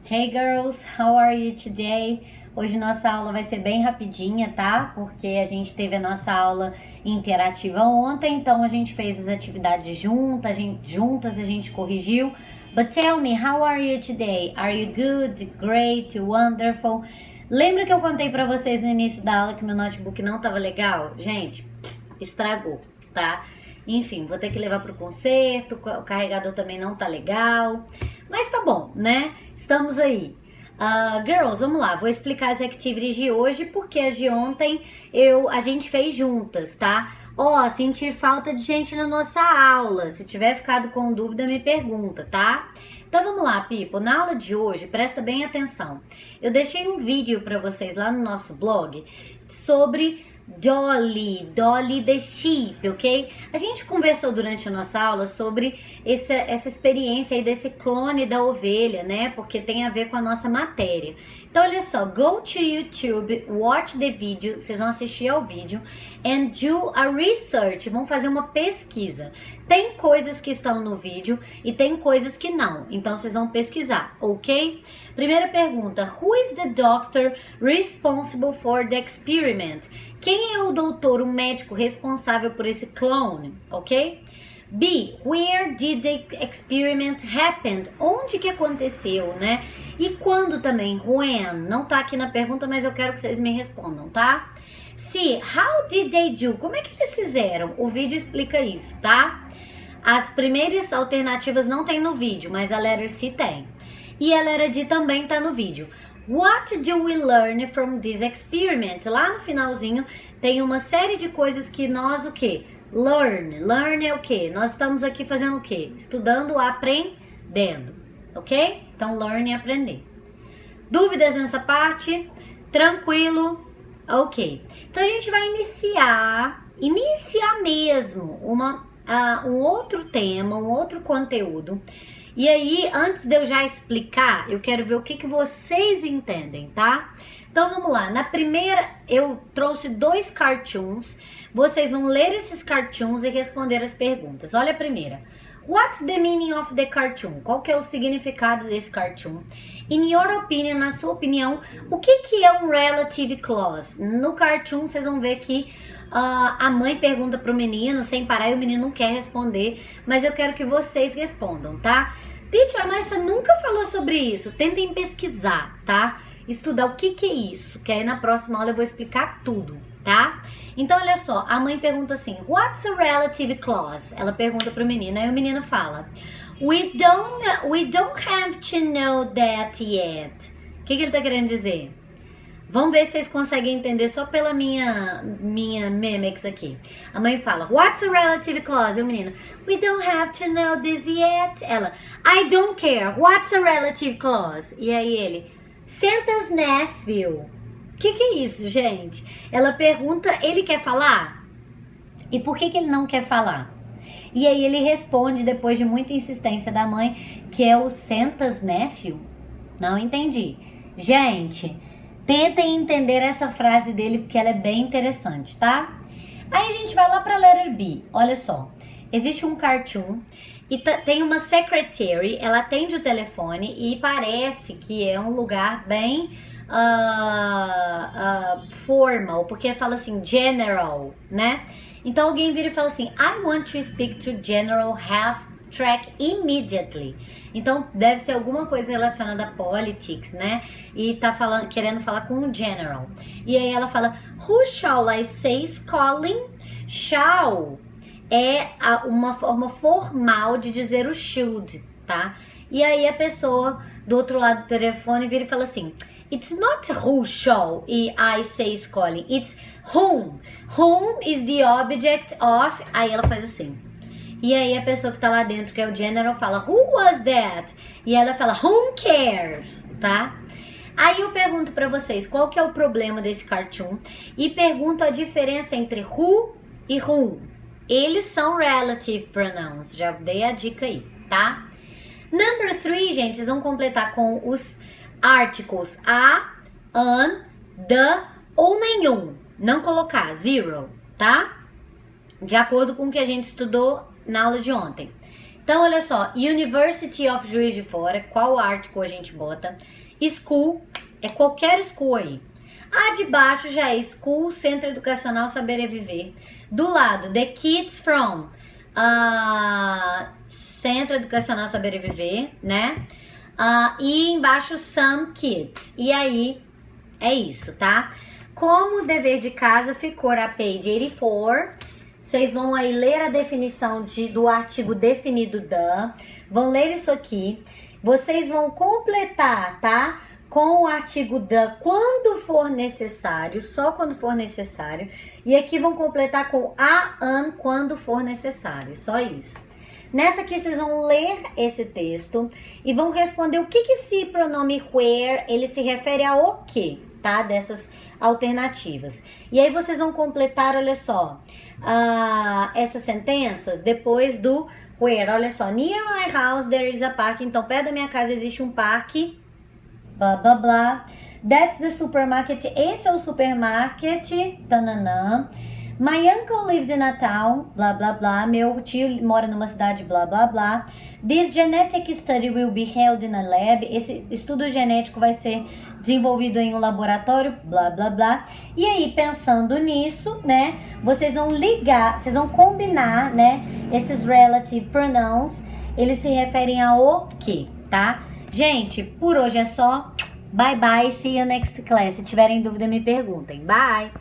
Hey girls, how are you today? Hoje nossa aula vai ser bem rapidinha, tá? Porque a gente teve a nossa aula interativa ontem, então a gente fez as atividades juntas, a gente corrigiu. But tell me, how are you today? Are you good, great, wonderful? Lembra que eu contei pra vocês no início da aula que meu notebook não tava legal? Gente, estragou, tá? Enfim, vou ter que levar pro conserto, o carregador também não tá legal. Mas tá bom, né? Estamos aí. Girls, vamos lá. Vou explicar as activities de hoje, porque as de ontem a gente fez juntas, tá? Senti falta de gente na nossa aula. Se tiver ficado com dúvida, me pergunta, tá? Então vamos lá, people. Na aula de hoje, presta bem atenção. Eu deixei um vídeo pra vocês lá no nosso blog sobre Dolly the sheep, ok? A gente conversou durante a nossa aula sobre essa experiência aí desse clone da ovelha, né? Porque tem a ver com a nossa matéria. Então, olha só, go to YouTube, watch the video, vocês vão assistir ao vídeo, and do a research, vão fazer uma pesquisa. Tem coisas que estão no vídeo e tem coisas que não, então vocês vão pesquisar, ok? Primeira pergunta, who is the doctor responsible for the experiment? Quem é o doutor, o médico responsável por esse clone, ok? B, where did the experiment happen? Onde que aconteceu, né? E quando também? When? Não tá aqui na pergunta, mas eu quero que vocês me respondam, tá? C, how did they do? Como é que eles fizeram? O vídeo explica isso, tá? As primeiras alternativas não tem no vídeo, mas a letter C tem. E a letter D também tá no vídeo. What do we learn from this experiment? Lá no finalzinho tem uma série de coisas que nós o quê? Learn. Learn é o quê? Nós estamos aqui fazendo o quê? Estudando, aprendendo. Ok? Então, learn é aprender. Dúvidas nessa parte? Tranquilo? Ok. Então, a gente vai iniciar mesmo um outro tema, um outro conteúdo. E aí, antes de eu já explicar, eu quero ver o que vocês entendem, tá? Então, vamos lá. Na primeira, eu trouxe 2 cartoons. Vocês vão ler esses cartoons e responder as perguntas. Olha a primeira. What's the meaning of the cartoon? Qual que é o significado desse cartoon? In your opinion, na sua opinião, o que é um relative clause? No cartoon, vocês vão ver que a mãe pergunta pro menino sem parar e o menino não quer responder, mas eu quero que vocês respondam, tá? Teacher, mas você nunca falou sobre isso. Tentem pesquisar, tá? Estudar o que é isso, que aí na próxima aula eu vou explicar tudo, tá? Então, olha só, a mãe pergunta assim, what's a relative clause? Ela pergunta pro menino, aí o menino fala, we don't have to know that yet. O que ele tá querendo dizer? Vamos ver se vocês conseguem entender só pela minha mimics aqui. A mãe fala, what's a relative clause? E o menino, we don't have to know this yet. Ela, I don't care, what's a relative clause? E aí ele, Santa's nephew. O que é isso, gente? Ela pergunta, ele quer falar? E por que ele não quer falar? E aí ele responde, depois de muita insistência da mãe, que é o Santa's nephew. Não entendi. Gente, tentem entender essa frase dele, porque ela é bem interessante, tá? Aí a gente vai lá pra letter B. Olha só, existe um cartoon e tem uma secretary, ela atende o telefone e parece que é um lugar bem formal, porque fala assim, general, né? Então alguém vira e fala assim, I want to speak to General Half-Track immediately. Então deve ser alguma coisa relacionada a politics, né? E tá querendo falar com o general. E aí ela fala, who shall I say is calling? Shall é uma forma formal de dizer o should, tá? E aí a pessoa do outro lado do telefone vira e fala assim, it's not who shall I say is calling, it's whom. Whom is the object of... Aí ela faz assim. E aí a pessoa que tá lá dentro, que é o general, fala, who was that? E ela fala, whom cares, tá? Aí eu pergunto pra vocês, qual que é o problema desse cartoon? E pergunto a diferença entre who e whom. Eles são relative pronouns, já dei a dica aí, tá? Number 3, gente, vocês vão completar com os articles a, an, the ou nenhum. Não colocar, zero, tá? De acordo com o que a gente estudou na aula de ontem. Então, olha só, University of Juiz de Fora, qual article a gente bota? School, é qualquer school aí. A de baixo já é School, Centro Educacional Saber é Viver. Do lado, The Kids from Centro Educacional Saber e Viver, né? E embaixo, Some Kids. E aí, é isso, tá? Como dever de casa ficou a page 84, vocês vão aí ler a definição do artigo definido da, vão ler isso aqui, vocês vão completar, tá? Com o artigo da quando for necessário, só quando for necessário, e aqui vão completar com an quando for necessário, só isso. Nessa aqui vocês vão ler esse texto e vão responder o que esse pronome where, ele se refere ao quê, tá? Dessas alternativas. E aí vocês vão completar, olha só, essas sentenças depois do where. Olha só, near my house there is a park. Então, perto da minha casa existe um parque, blá, blá, blá. That's the supermarket. Esse é o supermarket, tananã. My uncle lives in a town, blá, blá, blá. Meu tio mora numa cidade, blá, blá, blá. This genetic study will be held in a lab. Esse estudo genético vai ser desenvolvido em um laboratório, blá, blá, blá. E aí, pensando nisso, né, vocês vão ligar, vocês vão combinar, né, esses relative pronouns, eles se referem ao que, tá? Gente, por hoje é só. Bye, bye. See you next class. Se tiverem dúvida, me perguntem. Bye!